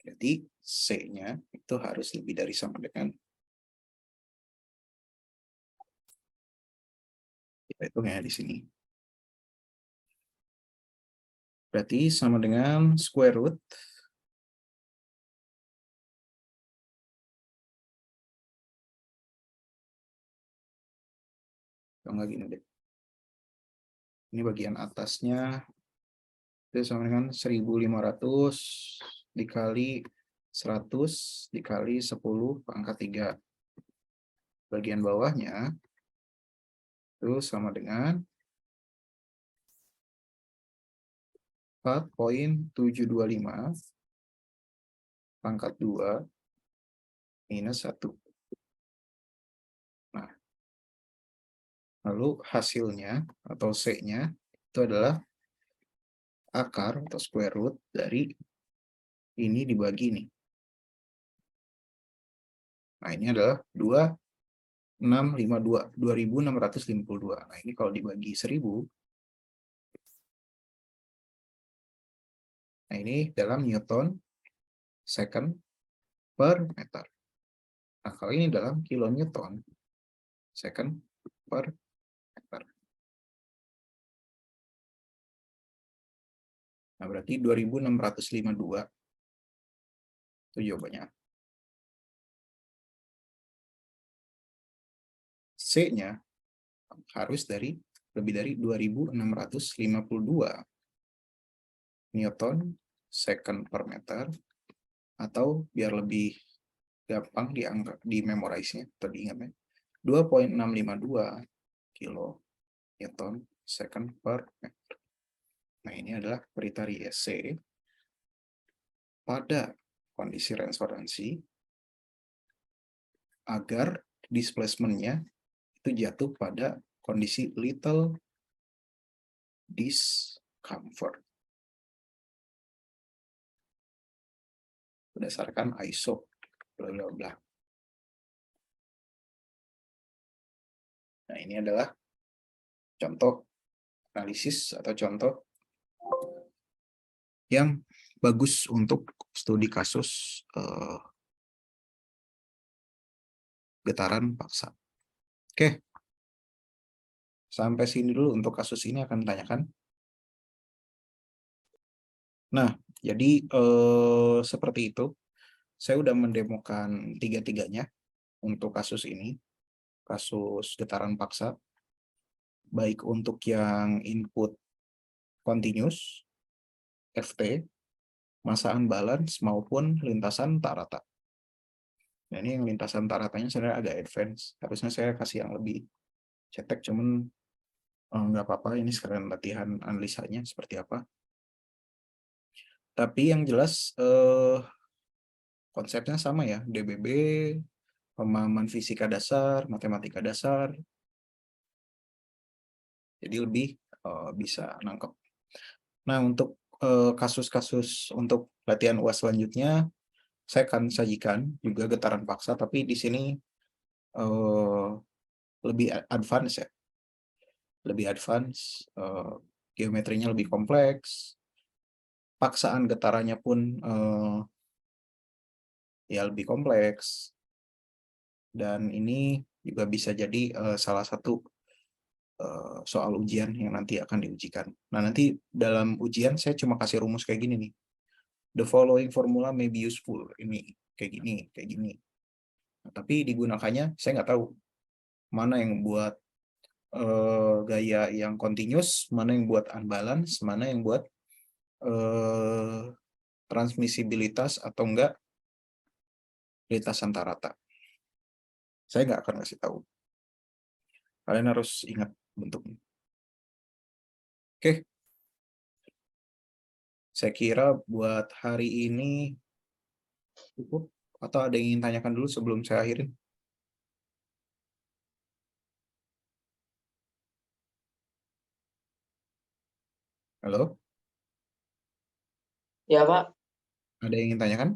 Jadi C-nya itu harus lebih dari sama dengan, kita hitungnya di sini. Berarti sama dengan square root enggak gini deh. Ini bagian atasnya itu sama dengan 1500 dikali 100 dikali 10 pangkat 3. Bagian bawahnya itu sama dengan 4,725 pangkat 2 minus 1. Nah, lalu hasilnya atau C-nya itu adalah akar atau square root dari ini dibagi ini. Nah, ini adalah 2652. Nah, ini kalau dibagi 1000, nah ini dalam Newton second per meter. Nah, kalau ini dalam kilonewton second per meter. Nah, berarti 2652 itu jawabannya. C-nya harus lebih dari 2652 Newton second per meter, atau biar lebih gampang di memorize-nya atau diingatnya, 2,652 kilo Newton second per meter. Nah, ini adalah kriteria C pada kondisi resonansi agar displacement-nya itu jatuh pada kondisi little discomfort berdasarkan ISO bla bla bla. Nah, ini adalah contoh analisis atau contoh yang bagus untuk studi kasus getaran paksa. Oke, sampai sini dulu untuk kasus ini akan ditanyakan. Nah, jadi seperti itu. Saya udah mendemokan tiga-tiganya untuk kasus ini, kasus getaran paksa, baik untuk yang input continuous, FT, masa unbalance, maupun lintasan tak rata. Nah, ini yang lintasan tak ratanya sebenarnya agak advance. Harusnya saya kasih yang lebih cetek, cuman nggak apa-apa, ini sekalian latihan analisanya seperti apa. Tapi yang jelas konsepnya sama ya, DBB, pemahaman fisika dasar, matematika dasar, jadi lebih bisa nangkep. Nah, untuk kasus-kasus untuk latihan UAS selanjutnya, saya akan sajikan juga getaran paksa, tapi di sini lebih advance ya, lebih advance, geometrinya lebih kompleks, paksaan getarannya pun ya lebih kompleks, dan ini juga bisa jadi salah satu soal ujian yang nanti akan diujikan. Nah, nanti dalam ujian saya cuma kasih rumus kayak gini nih. The following formula may be useful. Ini kayak gini, kayak gini. Nah, tapi digunakannya saya nggak tahu mana yang buat gaya yang continuous, mana yang buat unbalance, mana yang buat transmisibilitas atau enggak lintasan tak rata. Saya nggak akan kasih tahu. Kalian harus ingat bentuknya. Oke. Saya kira buat hari ini cukup. Atau ada yang ingin tanyakan dulu sebelum saya akhirin? Halo? Ya, Pak. Ada yang ingin tanyakan?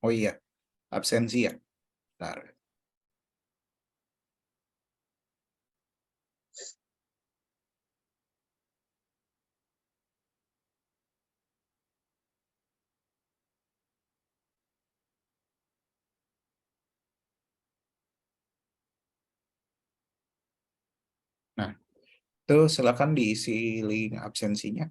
Oh iya, absensi ya. Bentar. Nah, itu silakan diisi link absensinya.